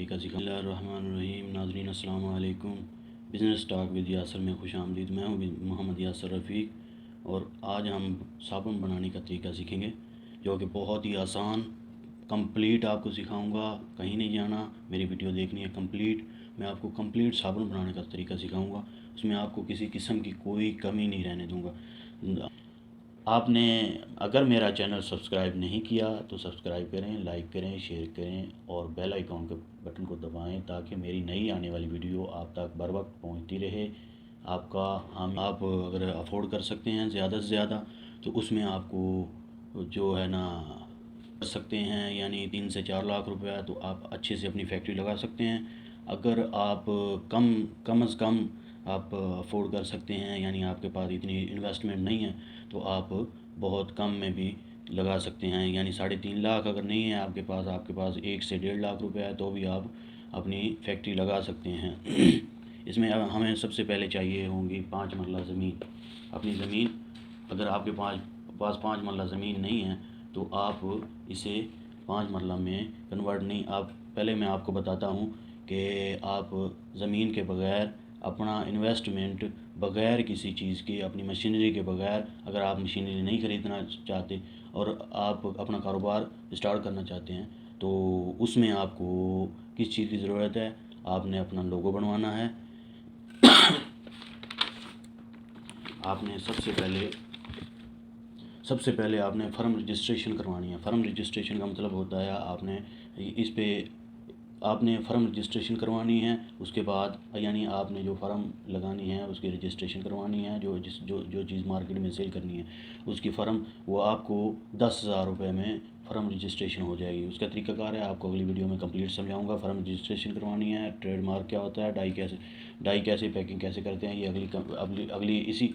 तरीका सीखा। बिस्मिल्लाहिर्रहमानिर्रहीम। नाज़रीन अस्सलाम वालेकुम। बिज़नेस टॉक विद यासर में खुश आमदीद। मैं हूँ मोहम्मद यासर रफ़ीक और आज हम साबुन बनाने का तरीका सीखेंगे जो कि बहुत ही आसान कंप्लीट आपको सिखाऊंगा। कहीं नहीं जाना, मेरी वीडियो देखनी है कंप्लीट। मैं आपको कंप्लीट साबुन बनाने का तरीका सिखाऊंगा, उसमें आपको किसी किस्म की कोई कमी नहीं रहने दूंगा। आपने अगर मेरा चैनल सब्सक्राइब नहीं किया तो सब्सक्राइब करें, लाइक करें, शेयर करें और बेल आइकॉन के बटन को दबाएं ताकि मेरी नई आने वाली वीडियो आप तक बर वक्त पहुँचती रहे। आप अगर अफोर्ड कर सकते हैं ज़्यादा से ज़्यादा तो उसमें आपको जो है ना कर सकते हैं, यानी 3 से 4 लाख रुपया तो आप अच्छे से अपनी फैक्ट्री लगा सकते हैं। अगर आप कम कम से कम आप अफोर्ड कर सकते हैं, यानी आपके पास इतनी इन्वेस्टमेंट नहीं है तो आप बहुत कम में भी लगा सकते हैं। यानी 3.5 लाख अगर नहीं है आपके पास 1 से 1.5 लाख रुपया है तो भी आप अपनी फैक्ट्री लगा सकते हैं। इसमें अब हमें सबसे पहले चाहिए होंगी 5 मरला ज़मीन। अपनी ज़मीन अगर आपके पास 5 मरला ज़मीन नहीं है तो आप इसे 5 मरला में कन्वर्ट नहीं, आप पहले मैं आपको बताता हूँ कि आप ज़मीन के बग़ैर अपना इन्वेस्टमेंट बग़ैर किसी चीज़ की, अपनी मशीनरी के बग़ैर, अगर आप मशीनरी नहीं ख़रीदना चाहते और आप अपना कारोबार स्टार्ट करना चाहते हैं तो उसमें आपको किस चीज़ की ज़रूरत है। आपने अपना लोगो बनवाना है। आपने सबसे पहले आपने फ़र्म रजिस्ट्रेशन करवानी है। फ़र्म रजिस्ट्रेशन का मतलब होता है आपने फ़र्म रजिस्ट्रेशन करवानी है। उसके बाद यानी आपने जो फ़र्म लगानी है उसकी रजिस्ट्रेशन करवानी है। जो चीज़ मार्केट में सेल करनी है उसकी फ़र्म, वो आपको 10,000 रुपये में फ़र्म रजिस्ट्रेशन हो जाएगी। उसका तरीकाकार है आपको अगली वीडियो में कंप्लीट समझाऊंगा। फ़र्म रजिस्ट्रेशन करवानी है, ट्रेडमार्क क्या होता है, डाई कैसे पैकिंग कैसे करते हैं, ये अगली इसी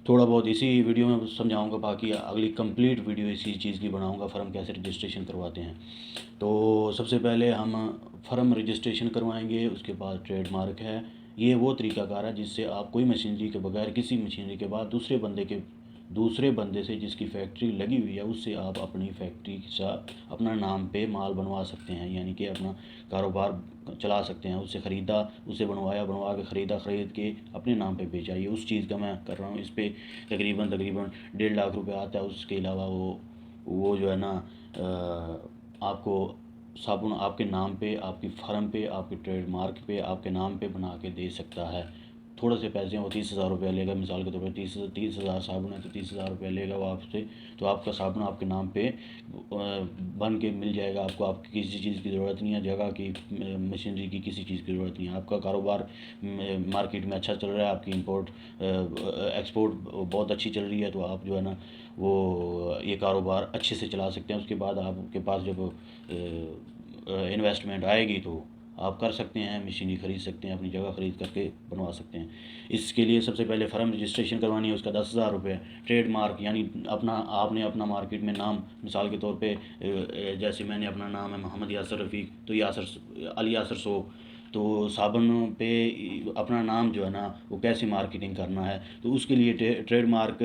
थोड़ा बहुत इसी वीडियो में समझाऊंगा। बाकी अगली कंप्लीट वीडियो इसी चीज़ की बनाऊंगा, फ़र्म कैसे रजिस्ट्रेशन करवाते हैं। तो सबसे पहले हम फ़र्म रजिस्ट्रेशन करवाएंगे, उसके बाद ट्रेडमार्क है। ये वो तरीकाकार है जिससे आप कोई मशीनरी के बगैर, किसी मशीनरी के बाद दूसरे बंदे से जिसकी फैक्ट्री लगी हुई है उससे आप अपनी फैक्ट्री का अपना नाम पे माल बनवा सकते हैं, यानी कि अपना कारोबार चला सकते हैं। उससे बनवा के ख़रीद के अपने नाम पे बेचा। ये उस चीज़ का मैं कर रहा हूँ। इस पर तकरीबन 1.5 लाख रुपये आता है। उसके अलावा वो जो है ना आपको साबुन आपके नाम पे, आपकी फ़र्म पे, आपके ट्रेडमार्क पे, आपके नाम पे बना के दे सकता है। थोड़े से पैसे वो 30,000 रुपया लेगा। मिसाल के तौर पर 30,000 साबुन है तो 30,000 रुपया लेगा वो आपसे। तो आपका साबुन आपके नाम पे बन के मिल जाएगा आपको। आपकी किसी चीज़ की ज़रूरत नहीं है, जगह की, मशीनरी की, किसी चीज़ की ज़रूरत नहीं है। आपका कारोबार मार्केट में अच्छा चल रहा है, आपकी इंपोर्ट एक्सपोर्ट बहुत अच्छी चल रही है तो आप जो है ना वो ये कारोबार अच्छे से चला सकते हैं। उसके बाद आपके पास जब इन्वेस्टमेंट आएगी तो आप कर सकते हैं, मशीनरी ख़रीद सकते हैं, अपनी जगह ख़रीद करके बनवा सकते हैं। इसके लिए सबसे पहले फ़र्म रजिस्ट्रेशन करवानी है, उसका 10,000 रुपये। ट्रेडमार्क यानी आपने अपना मार्केट में नाम, मिसाल के तौर पे जैसे मैंने अपना नाम है मोहम्मद यासर रफ़ीक तो अली यासर सोप, तो साबुन पे अपना नाम जो है ना वो कैसे मार्केटिंग करना है तो उसके लिए ट्रेडमार्क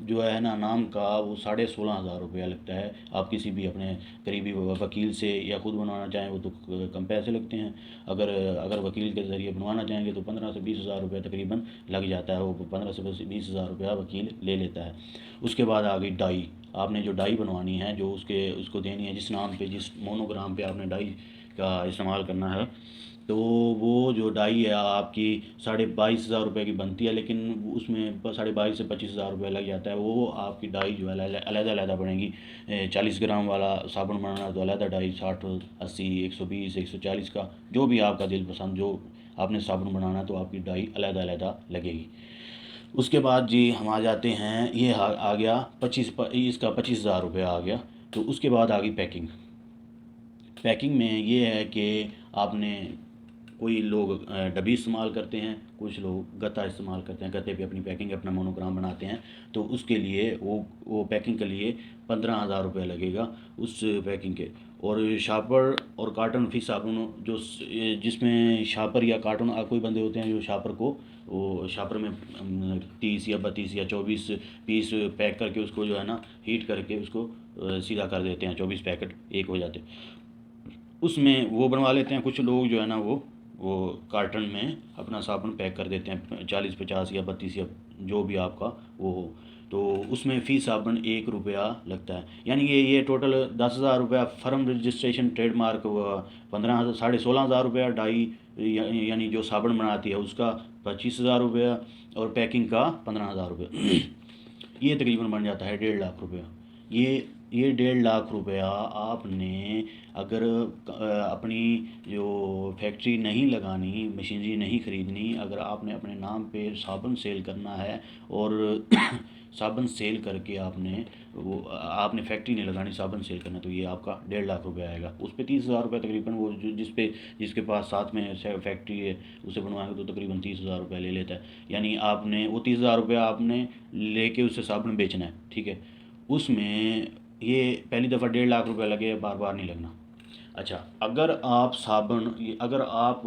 जो है ना नाम का वो 16,500 रुपया लगता है। आप किसी भी अपने करीबी वकील से या ख़ुद बनवाना चाहें वो तो कम पैसे लगते हैं। अगर वकील के ज़रिए बनवाना चाहेंगे तो 15 से 20,000 रुपये तकरीबन लग जाता है। वो 15 से 20,000 रुपया वकील ले लेता है। उसके बाद आ गई डाई। आपने जो डाई बनवानी है, जो उसको देनी है, जिस नाम पे, जिस मोनोग्राम पे आपने डाई का इस्तेमाल करना है, तो वो जो डाई है आपकी 22,500 रुपये की बनती है, लेकिन उसमें 22,500 से 25,000 रुपये लग जाता है। वो आपकी डाई जो है अलग बनेगी। 40 ग्राम वाला साबुन बनाना तो अलग डाई, 60, 80, 120, 140 का जो भी आपका दिल पसंद, जो आपने साबुन बनाना तो आपकी डाई अलग लगेगी। उसके बाद जी हम आ जाते हैं, ये आ गया 25,000 रुपये आ गया। तो उसके बाद आ गई पैकिंग में ये है कि आपने, कोई लोग डब्बी इस्तेमाल करते हैं, कुछ लोग गत्ता इस्तेमाल करते हैं, गत्ते पे अपनी पैकिंग, अपना मोनोग्राम बनाते हैं। तो उसके लिए वो पैकिंग के लिए 15,000 रुपये लगेगा उस पैकिंग के। और शापर और कार्टन फी साबुन जिसमें शापर या कार्टन, कोई बंदे होते हैं जो वो शापर में 30 या 32 या 24 पीस पैक करके उसको जो है ना हीट करके उसको सीधा कर देते हैं, 24 पैकेट एक हो जाते हैं। उसमें वो बनवा लेते हैं। कुछ लोग जो है ना वो कार्टन में अपना साबुन पैक कर देते हैं, 40-50 या 32 या जो भी आपका वो हो। तो उसमें फ़ी साबुन 1 रुपया लगता है। यानी ये टोटल 10,000 रुपया फर्म रजिस्ट्रेशन, ट्रेडमार्क 15,000, 16,500 रुपया डाई यानी जो साबुन बनाती है उसका 25,000 रुपया, और पैकिंग का 15,000 रुपया। ये तकरीबन बन जाता है 1.5 लाख रुपया। ये 1.5 लाख रुपया आपने अगर अपनी जो फैक्ट्री नहीं लगानी, मशीनरी नहीं ख़रीदनी, अगर आपने अपने नाम पे साबुन सेल करना है और साबुन सेल करके आपने फैक्ट्री नहीं लगानी, साबुन सेल करना, तो ये आपका 1.5 लाख रुपया आएगा। उस पर 30,000 रुपया तकरीबन, वो जिसके पास साथ में फैक्ट्री है उसे बनवाएंगे तो तकरीबन 30,000 रुपया ले लेता है। यानी आपने वो 30,000 रुपया आपने लेके उससे साबुन बेचना है, ठीक है। उसमें ये पहली दफ़ा 1.5 लाख रुपया लगे, बार बार नहीं लगना। अच्छा, अगर आप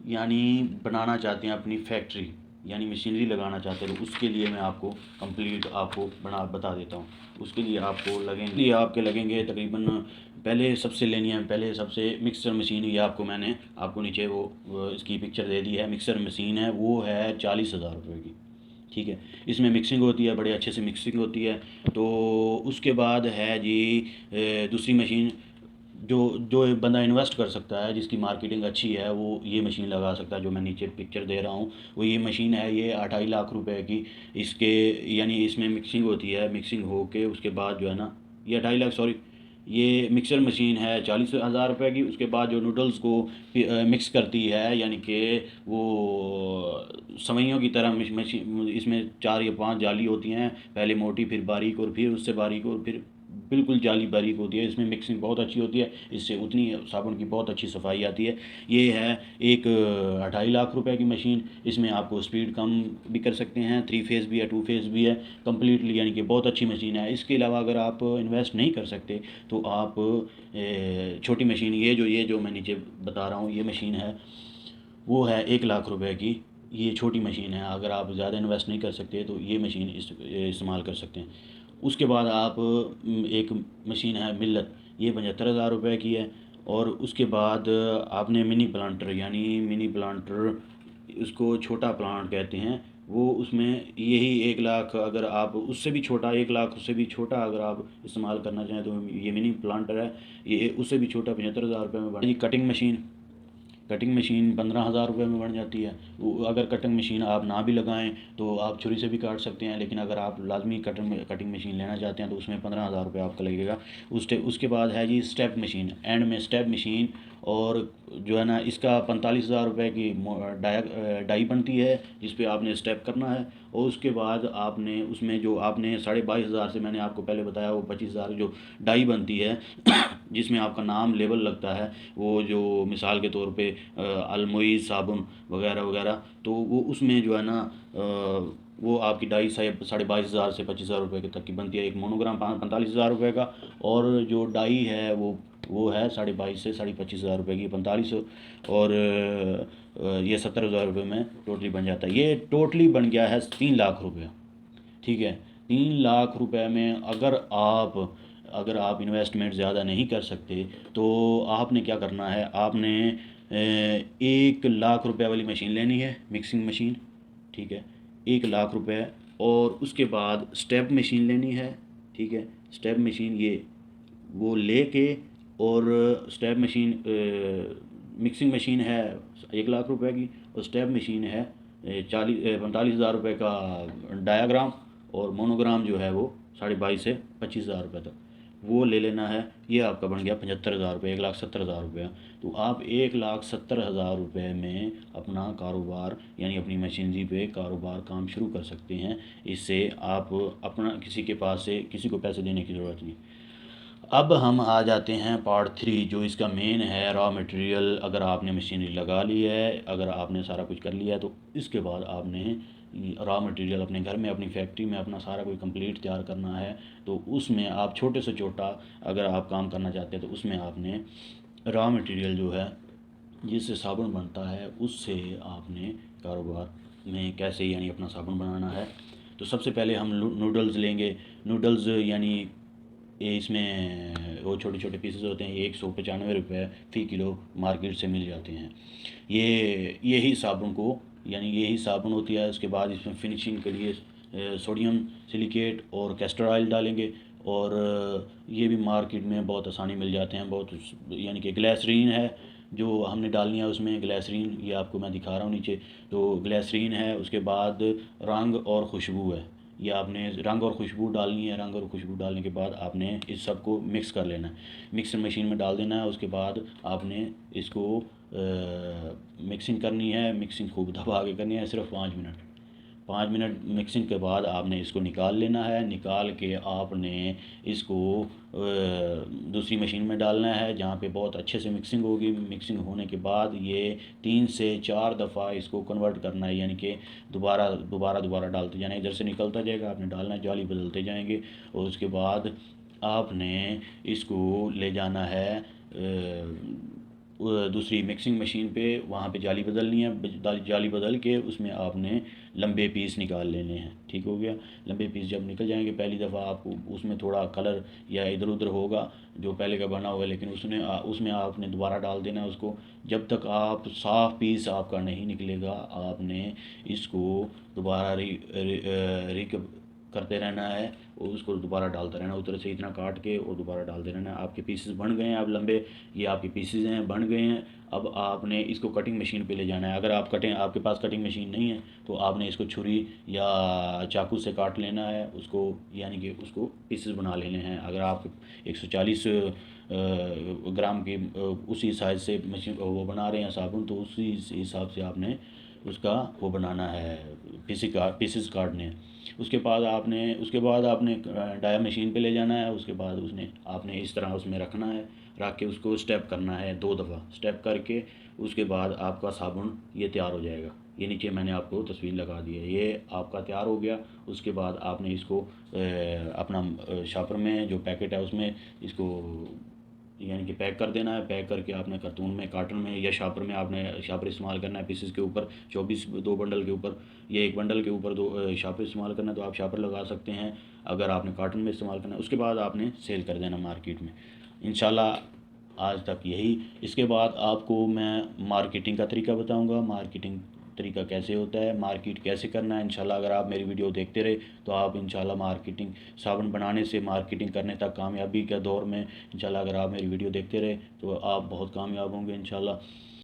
यानी बनाना चाहते हैं अपनी फैक्ट्री, यानी मशीनरी लगाना चाहते हैं, तो उसके लिए मैं आपको कंप्लीट आपको बता देता हूँ। उसके लिए आपके लगेंगे तकरीबन, पहले सबसे लेनी है, पहले सबसे मिक्सर मशीन। ये मैंने आपको नीचे वो इसकी पिक्चर दे दी है। मिक्सर मशीन है, वो है 40,000 रुपये की, ठीक है। इसमें मिक्सिंग होती है, बड़े अच्छे से मिक्सिंग होती है। तो उसके बाद है जी दूसरी मशीन, जो जो एक बंदा इन्वेस्ट कर सकता है, जिसकी मार्केटिंग अच्छी है, वो ये मशीन लगा सकता है। जो मैं नीचे पिक्चर दे रहा हूँ वो ये मशीन है, ये 2.5 लाख रुपए की। इसके यानी इसमें मिक्सिंग होती है, मिक्सिंग हो के उसके बाद जो है ना, ये 2.5 लाख, सॉरी, ये मिक्सर मशीन है 40,000 रुपये की। उसके बाद जो नूडल्स को मिक्स करती है, यानी कि वो सवैयों की तरह मशीन, इसमें 4 या 5 जाली होती हैं, पहले मोटी, फिर बारीक, और फिर उससे बारीक, और फिर बिल्कुल जाली बारीक होती है। इसमें मिक्सिंग बहुत अच्छी होती है, इससे उतनी साबुन की बहुत अच्छी सफाई आती है। ये है एक 2.5 लाख रुपए की मशीन। इसमें आपको स्पीड कम भी कर सकते हैं, 3 फेज़ भी है, 2 फेज़ भी है, कम्प्लीटली, यानी कि बहुत अच्छी मशीन है। इसके अलावा अगर आप इन्वेस्ट नहीं कर सकते तो आप छोटी मशीन, ये जो मैं नीचे बता रहा हूँ, ये मशीन है, वो है 1 लाख रुपए की। ये छोटी मशीन है। अगर आप ज़्यादा इन्वेस्ट नहीं कर सकते तो ये मशीन इस्तेमाल कर सकते हैं। उसके बाद आप एक मशीन है मिल्लत, ये 75,000 रुपये की है। और उसके बाद आपने मिनी प्लांटर, यानी मिनी प्लांटर, उसको छोटा प्लांट कहते हैं, वो उसमें यही 1 लाख, अगर आप उससे भी छोटा, 1 लाख उससे भी छोटा अगर आप इस्तेमाल करना चाहें तो ये मिनी प्लांटर है। ये उससे भी छोटा 75,000 रुपये में बन। कटिंग मशीन 15,000 रुपये में बन जाती है। अगर कटिंग मशीन आप ना भी लगाएं तो आप छुरी से भी काट सकते हैं, लेकिन अगर आप लाजमी कटिंग मशीन लेना चाहते हैं तो उसमें 15,000 रुपये आपका लगेगा। उसके बाद है जी स्टेप मशीन, एंड में स्टेप मशीन, और जो है ना, इसका 45,000 रुपये की डाई बनती है, जिस पे आपने स्टेप करना है। और उसके बाद आपने उसमें जो आपने 22,500 से, मैंने आपको पहले बताया, वो 25,000 जो डाई बनती है जिसमें आपका नाम लेबल लगता है, वो जो मिसाल के तौर पे अलमोई साबुन वगैरह वगैरह, तो वो उसमें जो है ना वो आपकी डाई 22,500 से 25,000 रुपये के तक की बनती है। एक मोनोग्राम 45,000 रुपये का, और जो डाई है वो है 22,500 से 25,500 रुपये की, 45, और ये 70,000 रुपये में टोटली बन जाता है। ये टोटली बन गया है 3 लाख रुपया, ठीक है। 3 लाख रुपए में अगर आप इन्वेस्टमेंट ज़्यादा नहीं कर सकते तो आपने क्या करना है, आपने 1 लाख रुपए वाली मशीन लेनी है, मिक्सिंग मशीन, ठीक है, 1 लाख रुपए। और उसके बाद स्टेप मशीन लेनी है, ठीक है। स्टेप मशीन ये वो लेके, और स्टेप मशीन मिक्सिंग मशीन है 1 लाख रुपए की, और स्टेप मशीन है 45,000 रुपये का डायाग्राम, और मोनोग्राम जो है वो 22,500 से 25,000 रुपये तक वो ले लेना है। ये आपका बन गया 75,000 रुपये, 1,70,000 रुपये। तो आप 1,70,000 रुपये में अपना कारोबार, यानी अपनी मशीनरी पे कारोबार काम शुरू कर सकते हैं। इससे आप अपना किसी को पैसे देने की ज़रूरत नहीं। अब हम आ जाते हैं पार्ट 3, जो इसका मेन है, रॉ मटेरियल। अगर आपने मशीनरी लगा ली है, अगर आपने सारा कुछ कर लिया है, तो इसके बाद आपने रॉ मटेरियल अपने घर में, अपनी फैक्ट्री में अपना सारा कुछ कंप्लीट तैयार करना है। तो उसमें आप छोटे से छोटा अगर आप काम करना चाहते हैं तो उसमें आपने रॉ मटेरियल जो है, जिससे साबुन बनता है, उससे आपने कारोबार में कैसे यानी अपना साबुन बनाना है। तो सबसे पहले हम नूडल्स लेंगे। नूडल्स यानी ये इसमें वो छोटे छोटे पीसेस होते हैं, ये 195 रुपये फ़ी किलो मार्केट से मिल जाते हैं। यही साबुन को, यानी यही साबुन होती है। उसके बाद इसमें फिनिशिंग के लिए सोडियम सिलिकेट और कैस्टर ऑयल डालेंगे, और ये भी मार्केट में बहुत आसानी मिल जाते हैं। बहुत, यानी कि ग्लिसरीन है जो हमने डालनी है उसमें, ग्लिसरीन ये आपको मैं दिखा रहा हूँ नीचे। तो ग्लिसरीन है, उसके बाद रंग और खुशबू है। ये आपने रंग और खुशबू डालनी है। रंग और खुशबू डालने के बाद आपने इस सब को मिक्स कर लेना है, मिक्सर मशीन में डाल देना है। उसके बाद आपने इसको मिक्सिंग करनी है। मिक्सिंग खूब दबा के करनी है, सिर्फ 5 मिनट। 5 मिनट मिक्सिंग के बाद आपने इसको निकाल लेना है। निकाल के आपने इसको दूसरी मशीन में डालना है जहाँ पे बहुत अच्छे से मिक्सिंग होगी। मिक्सिंग होने के बाद ये 3 से 4 दफ़ा इसको कन्वर्ट करना है, यानी कि दोबारा दोबारा दोबारा डालते जाना है। इधर से निकलता जाएगा, आपने डालना है, जाली बदलते जाएंगे। और उसके बाद आपने इसको ले जाना है दूसरी मिक्सिंग मशीन पे, वहाँ पे जाली बदलनी है। जाली बदल के उसमें आपने लंबे पीस निकाल लेने हैं। ठीक हो गया। लंबे पीस जब निकल जाएंगे, पहली दफ़ा आपको उसमें थोड़ा कलर या इधर उधर होगा जो पहले का बना होगा, लेकिन उसमें आपने दोबारा डाल देना है उसको। जब तक आप साफ़ पीस आपका नहीं निकलेगा, आपने इसको दोबारा रिक करते रहना है और उसको दोबारा डालते रहना है। उधर से इतना काट के और दोबारा डालते रहना है। आपके पीसेस बन गए हैं अब लंबे, ये आपके पीसेस हैं, बन गए हैं। अब आपने इसको कटिंग मशीन पे ले जाना है। अगर आपके पास कटिंग मशीन नहीं है तो आपने इसको छुरी या चाकू से काट लेना है उसको, यानी कि उसको पीसेस बना लेने हैं। अगर आप 140 ग्राम की उसी साइज़ से मशीन वो बना रहे हैं साबुन, तो उसी हिसाब से आपने उसका वो बनाना है, पीसेस काटने हैं। उसके बाद आपने डाया मशीन पे ले जाना है। उसके बाद आपने इस तरह उसमें रखना है। रख के उसको स्टेप करना है 2 दफ़ा। स्टेप करके उसके बाद आपका साबुन ये तैयार हो जाएगा। ये नीचे मैंने आपको तस्वीर लगा दी है, ये आपका तैयार हो गया। उसके बाद आपने इसको अपना शॉपर में जो पैकेट है उसमें इसको, यानी कि पैक कर देना है। पैक करके आपने कार्टून में, कार्टन में या शॉपर में, आपने शॉपर इस्तेमाल करना है पीसेस के ऊपर। 2 बंडल के ऊपर, ये 1 बंडल के ऊपर 2 शॉपर इस्तेमाल करना है तो आप शॉपर लगा सकते हैं। अगर आपने कार्टन में इस्तेमाल करना है, उसके बाद आपने सेल कर देना मार्केट में। इंशाल्लाह आज तक यही। इसके बाद आपको मैं मार्केटिंग का तरीका बताऊंगा, मार्केटिंग तरीका कैसे होता है, मार्केट कैसे करना है। इंशाल्लाह अगर आप मेरी वीडियो देखते रहे तो आप इंशाल्लाह मार्केटिंग, साबुन बनाने से मार्केटिंग करने तक कामयाबी के दौर में, इंशाल्लाह अगर आप मेरी वीडियो देखते रहे तो आप बहुत कामयाब होंगे इंशाल्लाह।